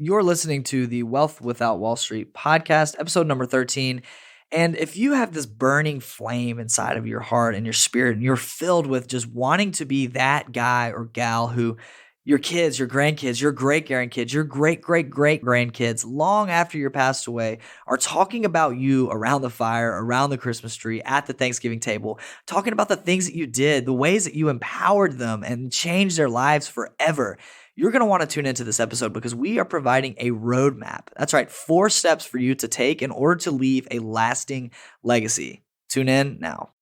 You're listening to the Wealth Without Wall Street podcast, episode number 13. And if you have this burning flame inside of your heart and your spirit, and you're filled with just wanting to be that guy or gal who your kids, your grandkids, your great-grandkids, your great-great-great-grandkids, long after you're passed away, are talking about you around the fire, around the Christmas tree, at the Thanksgiving table, talking about the things that you did, the ways that you empowered them and changed their lives forever, you're going to want to tune into this episode because we are providing a roadmap. That's right, 4 steps for you to take in order to leave a lasting legacy. Tune in now.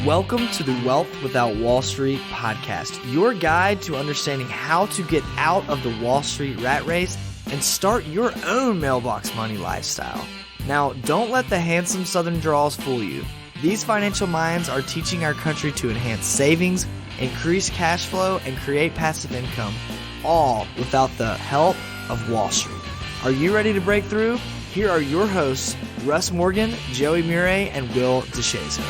Welcome to the Wealth Without Wall Street podcast, your guide to understanding how to get out of the Wall Street rat race and start your own mailbox money lifestyle. Now, don't let the handsome Southern draws fool you. These financial minds are teaching our country to enhance savings, increase cash flow, and create passive income, all without the help of Wall Street. Are you ready to break through? Here are your hosts, Russ Morgan, Joey Murray, and Will DeShazer.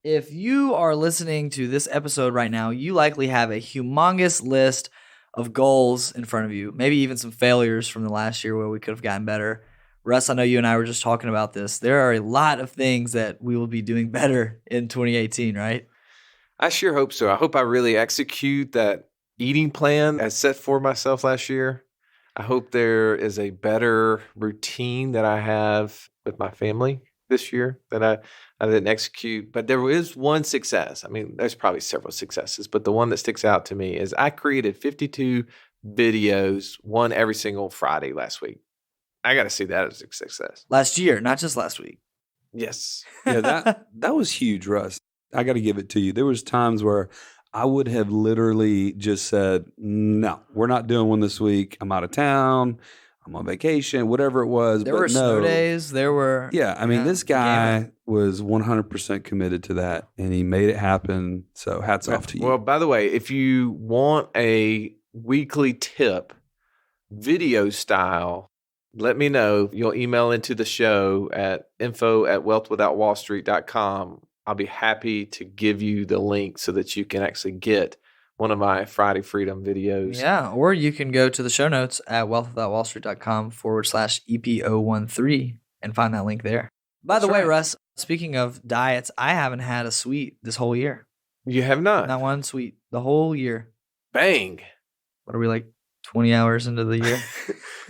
If you are listening to this episode right now, you likely have a humongous list of goals in front of you, maybe even some failures from the last year where we could have gotten better. Russ, I know you and I were just talking about this. There are a lot of things that we will be doing better in 2018, right? I sure hope so. I hope I really execute that eating plan I set for myself last year. I hope there is a better routine that I have with my family this year that I didn't execute. But there is one success. I mean, there's probably several successes, but the one that sticks out to me is I created 52 videos, one every single Friday last week. I got to see that as a success. Last year, not just last week. Yes. Yeah, that was huge, Russ. I got to give it to you. There was times where I would have literally just said, no, we're not doing one this week. I'm out of town. I'm on vacation, whatever it was. There were snow days. There were. Yeah, I mean, this guy was 100% committed to that, and he made it happen. So hats off to you. Well, by the way, if you want a weekly tip, video style, let me know. You'll email into the show at info@wealthwithoutwallstreet.com. I'll be happy to give you the link so that you can actually get one of my Friday Freedom videos. Yeah, or you can go to the show notes at wealthwithoutwallstreet.com/EPO13 and find that link there. By the way, Russ, speaking of diets, I haven't had a sweet this whole year. You have not? Not one sweet the whole year. Bang. What are we, like 20 hours into the year?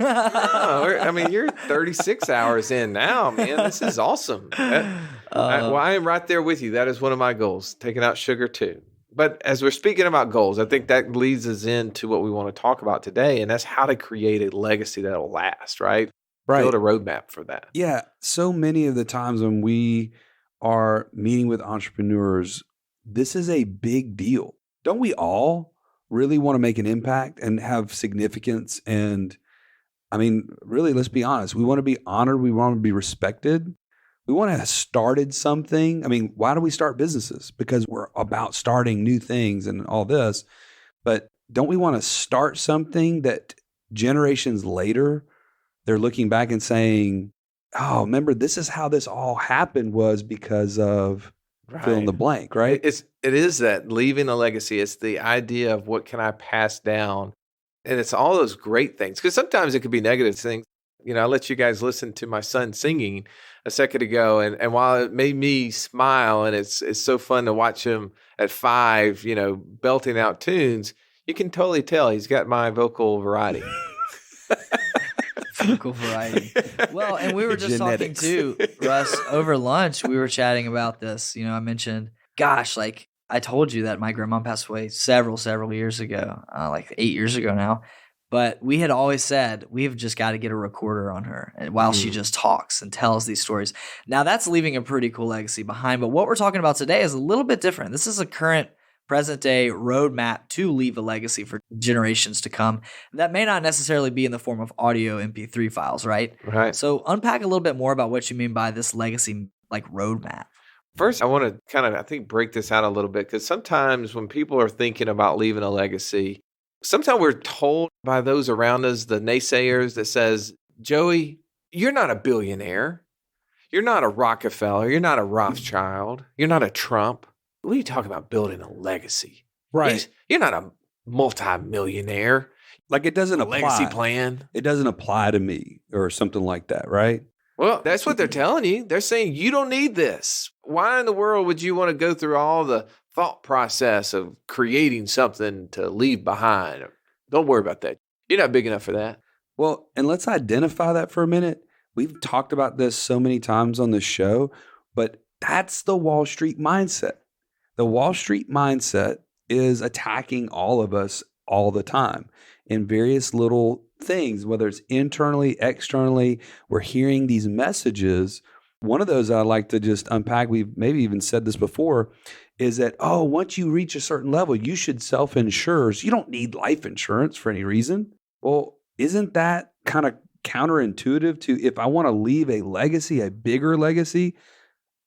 I mean, you're 36 hours in now, man. This is awesome. I am right there with you. That is one of my goals, taking out sugar too. But as we're speaking about goals, I think that leads us into what we want to talk about today, and that's how to create a legacy that will last, right? Right. Build a roadmap for that. Yeah. So many of the times when we are meeting with entrepreneurs, this is a big deal. Don't we all really want to make an impact and have significance? And I mean, really, let's be honest. We want to be honored. We want to be respected. We want to have started something. I mean, why do we start businesses? Because we're about starting new things and all this. But don't we want to start something that generations later, they're looking back and saying, oh, remember, this is how this all happened was because of fill in the blank, right? It is that leaving a legacy. It's the idea of what can I pass down? And it's all those great things. Because sometimes it could be negative things. You know, I let you guys listen to my son singing a second ago. And while it made me smile and it's so fun to watch him at 5, you know, belting out tunes, you can totally tell he's got my vocal variety. Vocal variety. Well, and we were just talking too, Russ, over lunch, we were chatting about this. You know, I mentioned, gosh, like I told you that my grandma passed away several years ago, like 8 years ago now. But we had always said, we've just got to get a recorder on her while she just talks and tells these stories. Now, that's leaving a pretty cool legacy behind. But what we're talking about today is a little bit different. This is a current present-day roadmap to leave a legacy for generations to come. That may not necessarily be in the form of audio MP3 files, right? Right. So unpack a little bit more about what you mean by this legacy like roadmap. First, I want to kind of, I think, break this out a little bit because sometimes when people are thinking about leaving a legacy, sometimes we're told by those around us, the naysayers that says, Joey, you're not a billionaire. You're not a Rockefeller. You're not a Rothschild. You're not a Trump. What are you talking about building a legacy? You're not a multi-millionaire. Like it doesn't A apply. legacy plan. It doesn't apply to me or something like that, right? Well, that's what they're telling you. They're saying you don't need this. Why in the world would you want to go through all the thought process of creating something to leave behind? Don't worry about that. You're not big enough for that. Well, and let's identify that for a minute. We've talked about this so many times on this show, but that's the Wall Street mindset. The Wall Street mindset is attacking all of us all the time in various little things, whether it's internally, externally. We're hearing these messages. One of those I like to just unpack, we've maybe even said this before, is that, once you reach a certain level, you should self-insure. So you don't need life insurance for any reason. Well, isn't that kind of counterintuitive to if I want to leave a legacy, a bigger legacy?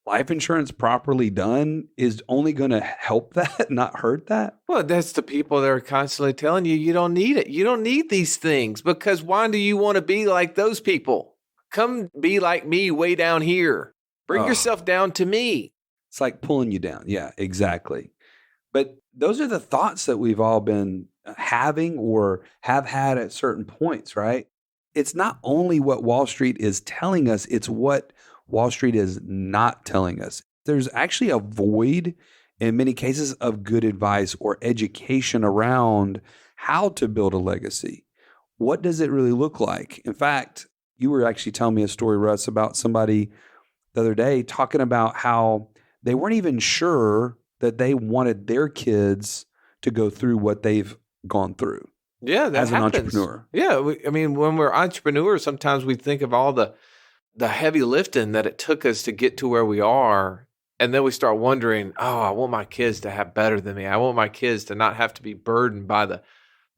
Life insurance properly done is only going to help that, not hurt that. Well, that's the people that are constantly telling you don't need it. You don't need these things because why do you want to be like those people? Come be like me way down here. Bring yourself down to me. It's like pulling you down. Yeah, exactly. But those are the thoughts that we've all been having or have had at certain points, right? It's not only what Wall Street is telling us, it's what Wall Street is not telling us. There's actually a void in many cases of good advice or education around how to build a legacy. What does it really look like? In fact, you were actually telling me a story, Russ, about somebody the other day talking about how they weren't even sure that they wanted their kids to go through what they've gone through. Yeah, that as an happens. entrepreneur. Yeah, when we're entrepreneurs, sometimes we think of all the heavy lifting that it took us to get to where we are. And then we start wondering, I want my kids to have better than me. I want my kids to not have to be burdened by the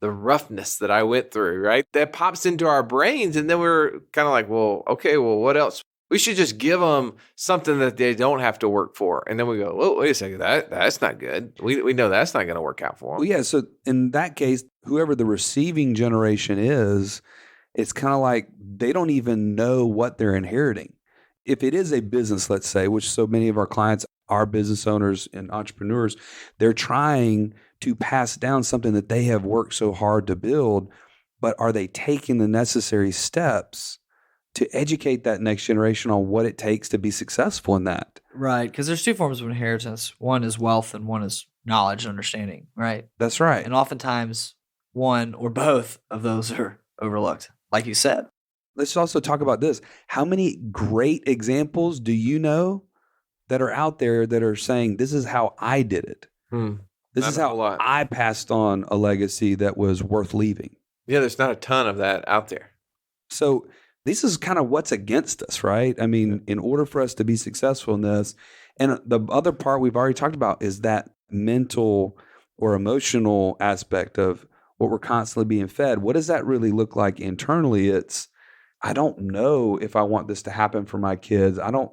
roughness that I went through, right? That pops into our brains. And then we're kind of like, well, okay, well, what else? We should just give them something that they don't have to work for. And then we go, well, wait a second, that's not good. We know that's not going to work out for them. Well, yeah, so in that case, whoever the receiving generation is, it's kind of like they don't even know what they're inheriting. If it is a business, let's say, which so many of our clients are business owners and entrepreneurs, they're trying to pass down something that they have worked so hard to build, but are they taking the necessary steps to educate that next generation on what it takes to be successful in that? Right, because there's two forms of inheritance. One is wealth and one is knowledge and understanding, right? That's right. And oftentimes one or both of those are overlooked, like you said. Let's also talk about this. How many great examples do you know that are out there that are saying, this is how I did it? This is how I passed on a legacy that was worth leaving. Yeah, there's not a ton of that out there. So this is kind of what's against us, right? I mean, in order for us to be successful in this, and the other part we've already talked about is that mental or emotional aspect of what we're constantly being fed. What does that really look like internally? It's, I don't know if I want this to happen for my kids. I don't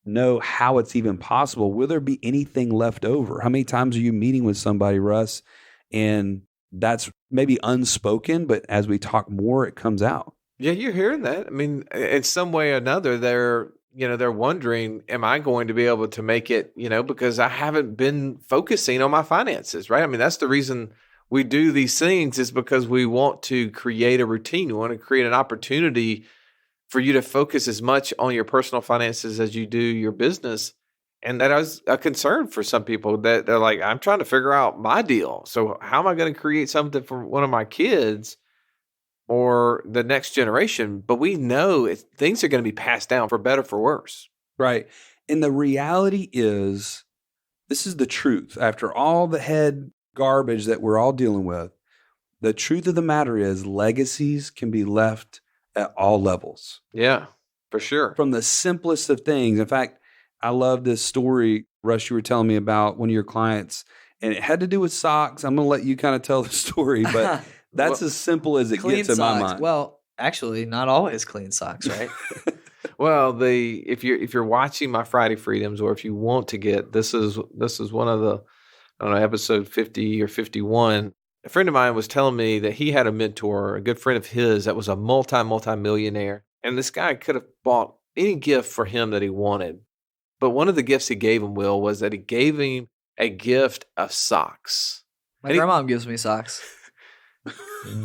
know how it's even possible. Will there be anything left over? How many times are you meeting with somebody, Russ, and that's maybe unspoken, but as we talk more, it comes out? Yeah, you're hearing that. I mean, in some way or another, they're wondering, am I going to be able to make it, because I haven't been focusing on my finances, right? I mean, that's the reason we do these things is because we want to create a routine. We want to create an opportunity for you to focus as much on your personal finances as you do your business. And that is a concern for some people that they're like, I'm trying to figure out my deal. So how am I going to create something for one of my kids or the next generation? But we know things are going to be passed down for better, for worse. Right. And the reality is, this is the truth. After all the head garbage that we're all dealing with, the truth of the matter is legacies can be left at all levels. Yeah, for sure. From the simplest of things. In fact, I love this story, Russ, you were telling me about one of your clients, and it had to do with socks. I'm going to let you kind of tell the story, but that's as simple as it gets in my mind. Well, actually, not always clean socks, right? Well, if you're watching my Friday Freedoms, or if you want to get, this is one of the, I don't know, episode 50 or 51. A friend of mine was telling me that he had a mentor, a good friend of his, that was a multi-millionaire. And this guy could have bought any gift for him that he wanted. But one of the gifts he gave him, Will, was that he gave him a gift of socks. My And grandma gives me socks.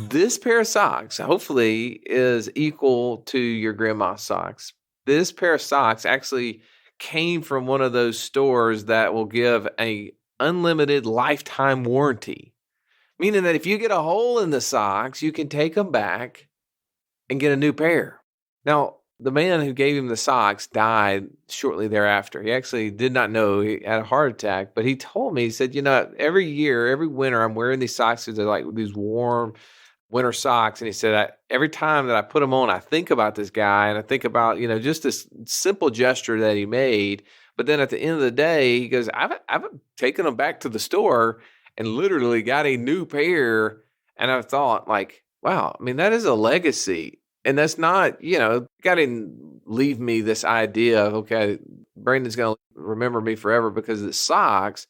this pair of socks, hopefully, is equal to your grandma's socks. This pair of socks actually came from one of those stores that will give a unlimited lifetime warranty, meaning that if you get a hole in the socks, you can take them back and get a new pair. Now, the man who gave him the socks died shortly thereafter. He actually did not know he had a heart attack, but he told me, he said, every year, every winter, I'm wearing these socks because they're like these warm winter socks. And he said, every time that I put them on, I think about this guy and I think about, just this simple gesture that he made. But then at the end of the day, he goes, I've taken them back to the store and literally got a new pair. And I thought, like, wow, I mean, that is a legacy. And that's not, God didn't leave me this idea of, okay, Brandon's going to remember me forever because of the socks.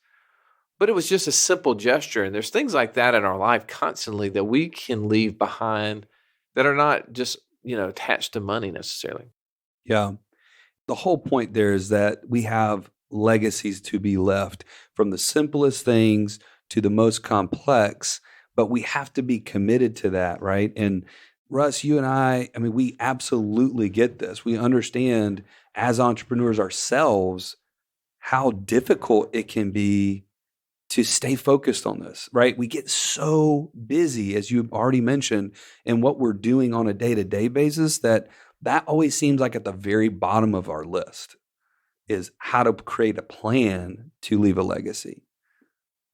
But it was just a simple gesture. And there's things like that in our life constantly that we can leave behind that are not just, attached to money necessarily. Yeah. The whole point there is that we have legacies to be left, from the simplest things to the most complex, but we have to be committed to that, right? And Russ, you and I mean, we absolutely get this. We understand as entrepreneurs ourselves how difficult it can be to stay focused on this, right? We get so busy, as you already mentioned, in what we're doing on a day-to-day basis that always seems like at the very bottom of our list is how to create a plan to leave a legacy.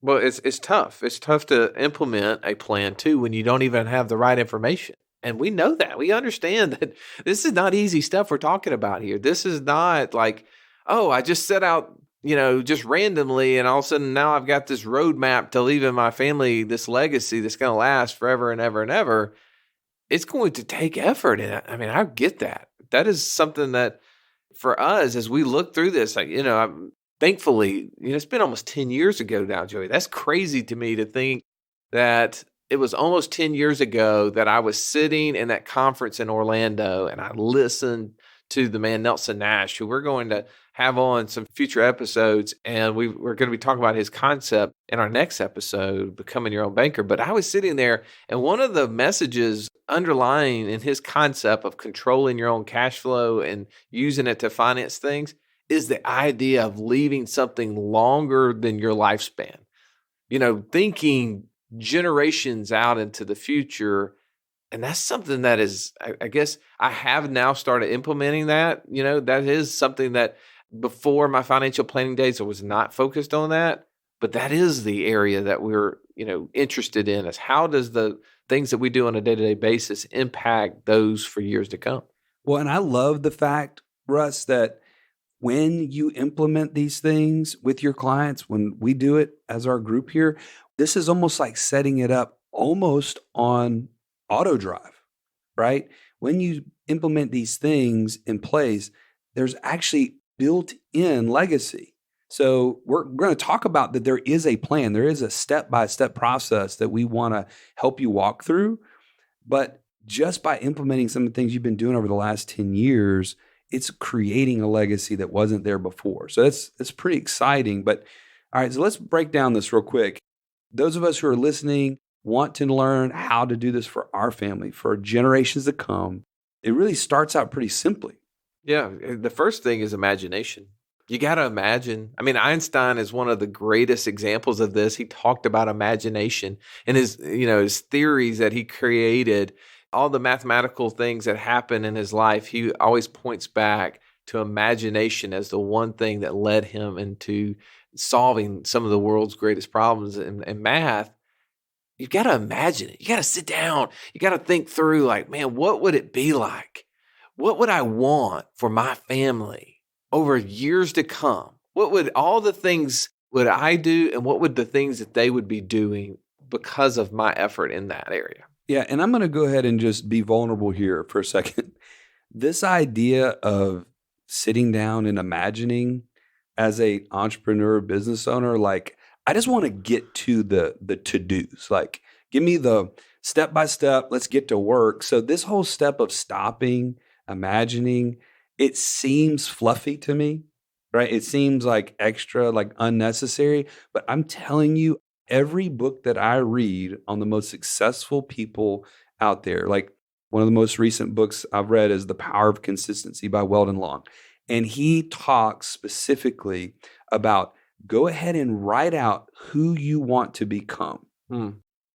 Well, it's tough. It's tough to implement a plan too when you don't even have the right information. And we know that. We understand that this is not easy stuff we're talking about here. This is not like, oh, I just set out, just randomly, and all of a sudden now I've got this roadmap to leaving my family this legacy that's going to last forever and ever and ever. It's going to take effort. And I mean, I get that. That is something that for us, as we look through this, I'm thankfully, it's been almost 10 years ago now, Joey. That's crazy to me to think that it was almost 10 years ago that I was sitting in that conference in Orlando and I listened to the man Nelson Nash, who we're going to have on some future episodes. And we're going to be talking about his concept in our next episode, Becoming Your Own Banker. But I was sitting there, and one of the messages underlying in his concept of controlling your own cash flow and using it to finance things is the idea of leaving something longer than your lifespan. Thinking generations out into the future. And that's something that is, I guess I have now started implementing that. That is something that before my financial planning days, I was not focused on that. But that is the area that we're, interested in, is how does the things that we do on a day-to-day basis impact those for years to come? Well, and I love the fact, Russ, that when you implement these things with your clients, when we do it as our group here, this is almost like setting it up almost on auto drive, right? When you implement these things in place, there's actually built-in legacy. So we're going to talk about that there is a plan. There is a step-by-step process that we want to help you walk through. But just by implementing some of the things you've been doing over the last 10 years, it's creating a legacy that wasn't there before. So that's pretty exciting. But all right, so let's break down this real quick. Those of us who are listening want to learn how to do this for our family, for generations to come. It really starts out pretty simply. Yeah. The first thing is imagination. You got to imagine. I mean, Einstein is one of the greatest examples of this. He talked about imagination and his theories that he created, all the mathematical things that happen in his life. He always points back to imagination as the one thing that led him into solving some of the world's greatest problems in math. You got to imagine it. You got to sit down. You got to think through, like, man, what would it be like? What would I want for my family over years to come? What would all the things would I do, and what would the things that they would be doing because of my effort in that area? Yeah, and I'm going to go ahead and just be vulnerable here for a second. This idea of sitting down and imagining as a entrepreneur, business owner, like, I just want to get to the to-dos. Like, give me the step by step, let's get to work. So this whole step of stopping, imagining, it seems fluffy to me, right? It seems like extra, like unnecessary. But I'm telling you, every book that I read on the most successful people out there, like one of the most recent books I've read is The Power of Consistency by Weldon Long. And he talks specifically about go ahead and write out who you want to become.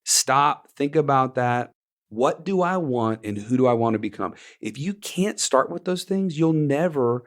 Stop, think about that. What do I want and who do I want to become? If you can't start with those things, you'll never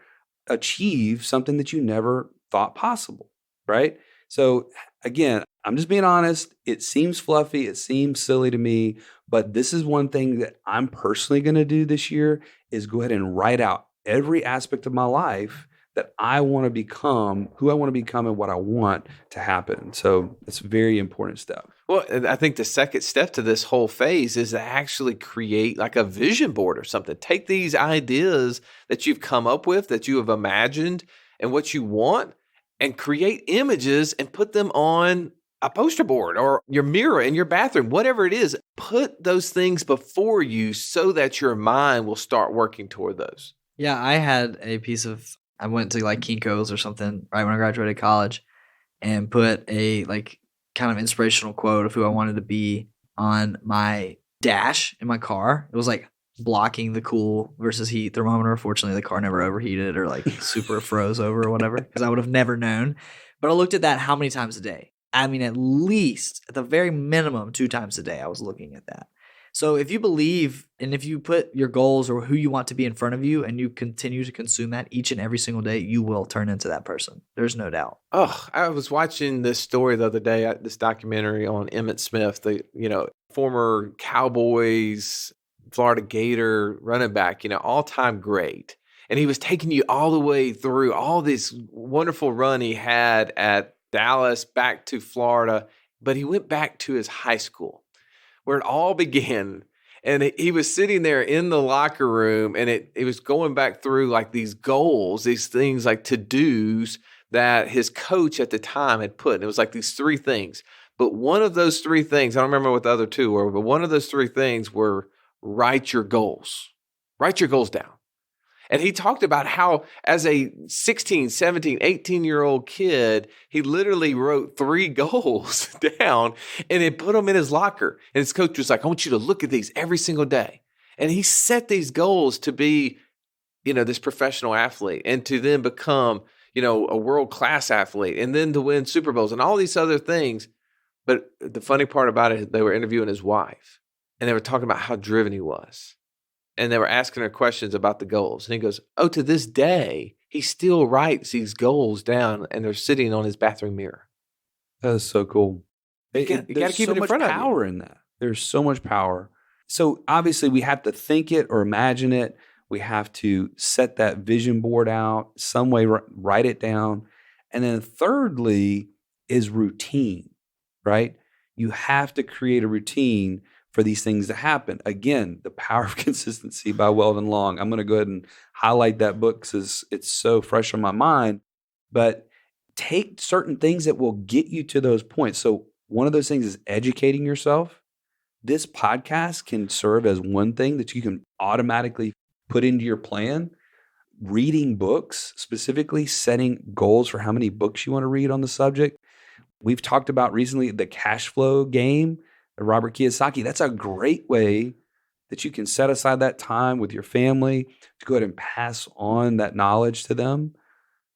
achieve something that you never thought possible, right? So again, I'm just being honest. It seems fluffy. It seems silly to me, but this is one thing that I'm personally going to do this year is go ahead and write out every aspect of my life that I want to become, who I want to become and what I want to happen. So it's a very important step. Well, and I think the second step to this whole phase is to actually create like a vision board or something. Take these ideas that you've come up with, that you have imagined and what you want, and create images and put them on a poster board or your mirror in your bathroom, whatever it is. Put those things before you so that your mind will start working toward those. Yeah, I had a piece of, I went to like Kinko's or something right when I graduated college and put a like kind of inspirational quote of who I wanted to be on my dash in my car. It was like blocking the cool versus heat thermometer. Fortunately, the car never overheated or like super froze over or whatever because I would have never known. But I looked at that how many times a day? I mean, at least, at the very minimum, 2 times a day I was looking at that. So if you believe and if you put your goals or who you want to be in front of you and you continue to consume that each and every single day, you will turn into that person. There's no doubt. Oh, I was watching this story the other day, this documentary on Emmitt Smith, the former Cowboys, Florida Gator running back, all-time great. And he was taking you all the way through all this wonderful run he had at Dallas back to Florida, but he went back to his high school where it all began. And he was sitting there in the locker room and it was going back through like these goals, these things like to-dos that his coach at the time had put. And it was like these 3 things. But one of those 3 things, I don't remember what the other 2 were, but one of those 3 things were write your goals. Write your goals down. And he talked about how as a 16, 17, 18-year-old kid, he literally wrote 3 goals down and he put them in his locker. And his coach was like, I want you to look at these every single day. And he set these goals to be, this professional athlete and to then become, a world-class athlete and then to win Super Bowls and all these other things. But the funny part about it, they were interviewing his wife and they were talking about how driven he was. And they were asking her questions about the goals. And he goes, to this day, he still writes these goals down and they're sitting on his bathroom mirror. That is so cool. You got to keep it in front of you. There's so much power in that. There's so much power. So obviously we have to think it or imagine it. We have to set that vision board out, some way write it down. And then thirdly is routine, right? You have to create a routine for these things to happen. Again, The Power of Consistency by Weldon Long. I'm going to go ahead and highlight that book because it's so fresh on my mind. But take certain things that will get you to those points. So one of those things is educating yourself. This podcast can serve as one thing that you can automatically put into your plan. Reading books, specifically setting goals for how many books you want to read on the subject. We've talked about recently the cash flow game, Robert Kiyosaki. That's a great way that you can set aside that time with your family to go ahead and pass on that knowledge to them.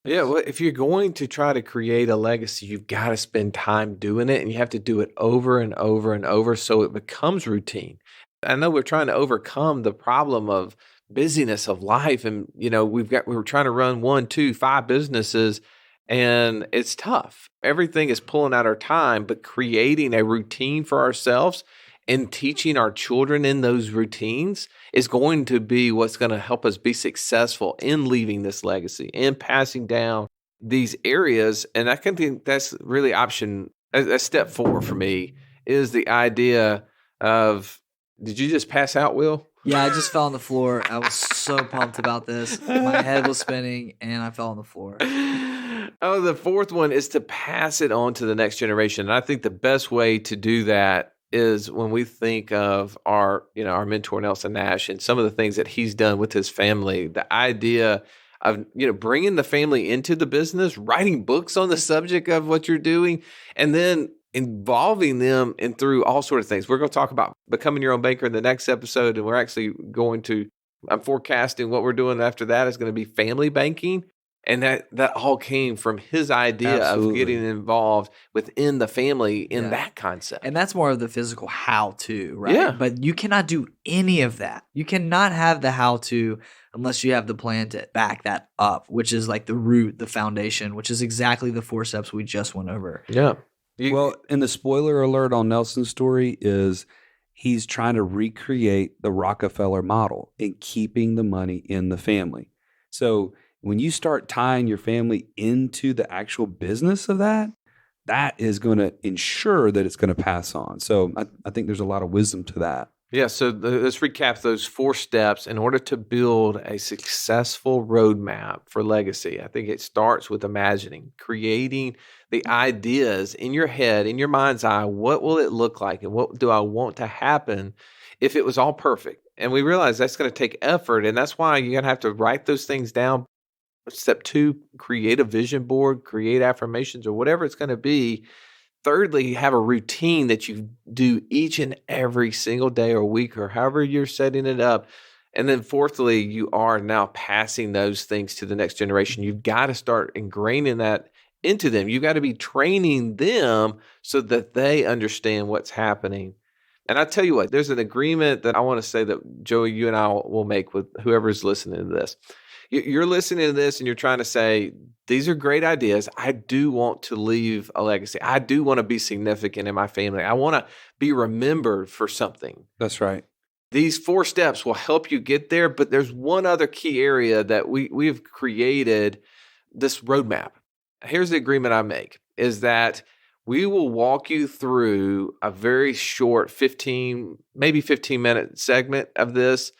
Yeah, well, if you're going to try to create a legacy, you've got to spend time doing it and you have to do it over and over and over so it becomes routine. I know we're trying to overcome the problem of busyness of life and, we're trying to run 1, 2, 5 businesses and it's tough. Everything is pulling out our time, but creating a routine for ourselves and teaching our children in those routines is going to be what's going to help us be successful in leaving this legacy and passing down these areas. And I can think that's really that's step 4 for me is the idea of, did you just pass out, Will? Yeah, I just fell on the floor. I was so pumped about this. My head was spinning and I fell on the floor. The 4th one is to pass it on to the next generation. And I think the best way to do that is when we think of our mentor Nelson Nash and some of the things that he's done with his family, the idea of, bringing the family into the business, writing books on the subject of what you're doing, and then involving them in through all sorts of things. We're going to talk about becoming your own banker in the next episode, and we're actually I'm forecasting what we're doing after that is going to be family banking. And that all came from his idea Absolutely. of getting involved within the family in that concept. And that's more of the physical how-to, right? Yeah. But you cannot do any of that. You cannot have the how-to unless you have the plan to back that up, which is like the root, the foundation, which is exactly the 4 steps we just went over. Yeah. Well, and the spoiler alert on Nelson's story is he's trying to recreate the Rockefeller model in keeping the money in the family. So when you start tying your family into the actual business of that is going to ensure that it's going to pass on. So I think there's a lot of wisdom to that. Yeah, so let's recap those 4 steps in order to build a successful roadmap for legacy. I think it starts with imagining, creating the ideas in your head, in your mind's eye. What will it look like, and what do I want to happen if it was all perfect? And we realize that's going to take effort, and that's why you're going to have to write those things down. Step 2, create a vision board, create affirmations, or whatever it's going to be. Thirdly, have a routine that you do each and every single day or week or however you're setting it up. And then fourthly, you are now passing those things to the next generation. You've got to start ingraining that into them. You've got to be training them so that they understand what's happening. And I tell you what, there's an agreement that I want to say that, Joey, you and I will make with whoever's listening to this. You're listening to this and you're trying to say, these are great ideas. I do want to leave a legacy. I do want to be significant in my family. I want to be remembered for something. That's right. These 4 steps will help you get there, but there's one other key area that we've created this roadmap. Here's the agreement I make, is that we will walk you through a very short 15-minute segment of this,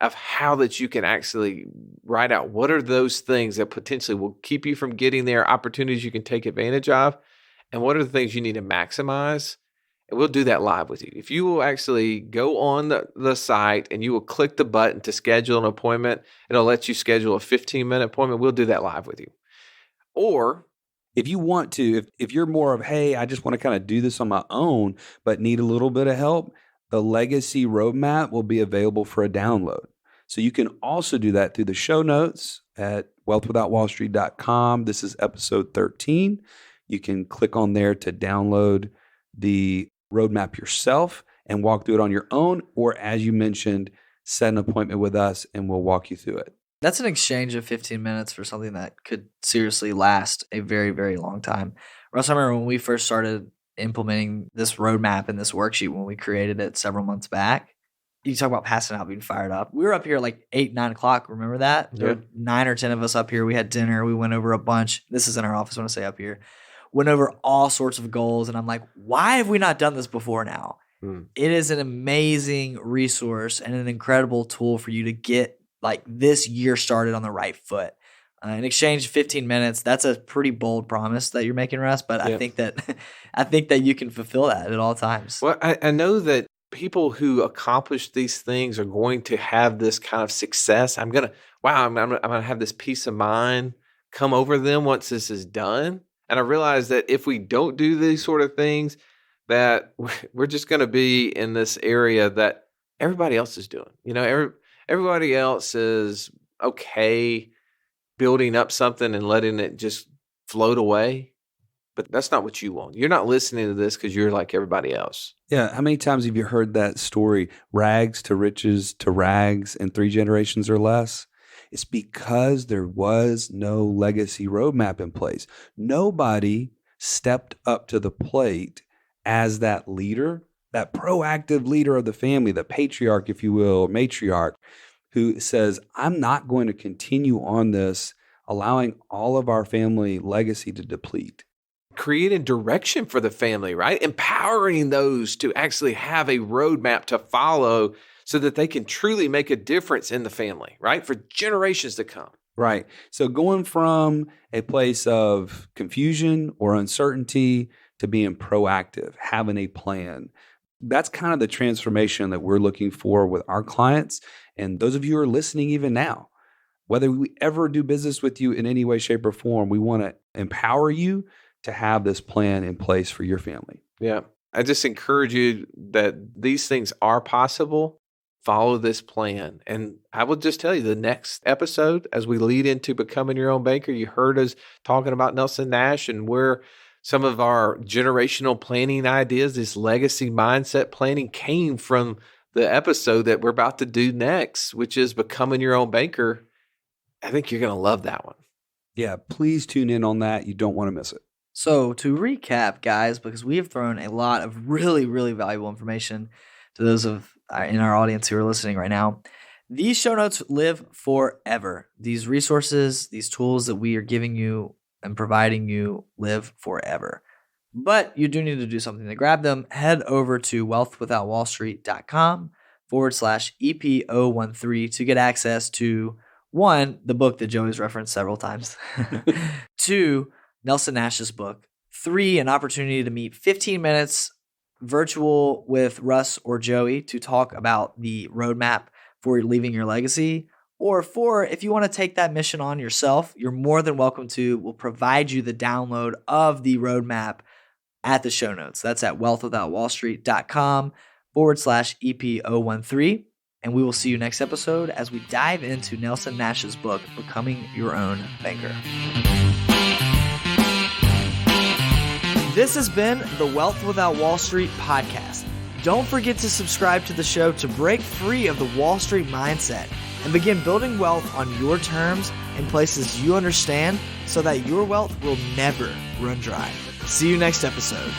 of how that you can actually write out what are those things that potentially will keep you from getting there, opportunities you can take advantage of, and what are the things you need to maximize. And we'll do that live with you. If you will actually go on the site and you will click the button to schedule an appointment, it'll let you schedule a 15-minute appointment. We'll do that live with you. Or if you want to, if you're more of, hey, I just want to kind of do this on my own, but need a little bit of help, the Legacy Roadmap will be available for a download. So you can also do that through the show notes at wealthwithoutwallstreet.com. This is episode 13. You can click on there to download the roadmap yourself and walk through it on your own, or as you mentioned, set an appointment with us and we'll walk you through it. That's an exchange of 15 minutes for something that could seriously last a very, very long time. Russ, I remember when we first started implementing this roadmap and this worksheet when we created it several months back. You talk about passing out, being fired up. We were up here like 8, 9 o'clock. Remember that? There were 9 or 10 of us up here. We had dinner. We went over a bunch. This is in our office when I say up here. Went over all sorts of goals. And I'm like, why have we not done this before now? It is an amazing resource and an incredible tool for you to get like this year started on the right foot. In exchange 15 minutes, that's a pretty bold promise that you're making, Russ, but I think that you can fulfill that at all times. Well, I know that people who accomplish these things are going to have this kind of success. I'm gonna have this peace of mind come over them once this is done. And I realize that if we don't do these sort of things, that we're just going to be in this area that everybody else is doing. Everybody else is okay building up something and letting it just float away. But that's not what you want. You're not listening to this because you're like everybody else. Yeah. How many times have you heard that story, rags to riches to rags in 3 generations or less? It's because there was no legacy roadmap in place. Nobody stepped up to the plate as that leader, that proactive leader of the family, the patriarch, if you will, or matriarch, who says, I'm not going to continue on this, allowing all of our family legacy to deplete. Creating direction for the family, right? Empowering those to actually have a roadmap to follow so that they can truly make a difference in the family, right? For generations to come. Right. So going from a place of confusion or uncertainty to being proactive, having a plan, That's kind of the transformation that we're looking for with our clients. And those of you who are listening even now, whether we ever do business with you in any way, shape, or form, we want to empower you to have this plan in place for your family. Yeah. I just encourage you that these things are possible. Follow this plan. And I will just tell you, the next episode, as we lead into becoming your own banker, you heard us talking about Nelson Nash and where some of our generational planning ideas, this legacy mindset planning, came from the episode that we're about to do next, which is becoming your own banker. I think you're going to love that one. Yeah, please tune in on that. You don't want to miss it. So to recap, guys, because we have thrown a lot of really, really valuable information to those of in our audience who are listening right now, these show notes live forever. These resources, these tools that we are giving you and providing you live forever. But you do need to do something to grab them. Head over to wealthwithoutwallstreet.com/EP013 to get access to 1, the book that Joey's referenced several times. 2, Nelson Nash's book. 3, an opportunity to meet 15 minutes virtual with Russ or Joey to talk about the roadmap for leaving your legacy. Or 4, if you want to take that mission on yourself, you're more than welcome to. We'll provide you the download of the roadmap at the show notes. That's at wealthwithoutwallstreet.com/EP013. And we will see you next episode as we dive into Nelson Nash's book, Becoming Your Own Banker. This has been the Wealth Without Wall Street podcast. Don't forget to subscribe to the show to break free of the Wall Street mindset and begin building wealth on your terms in places you understand so that your wealth will never run dry. See you next episode.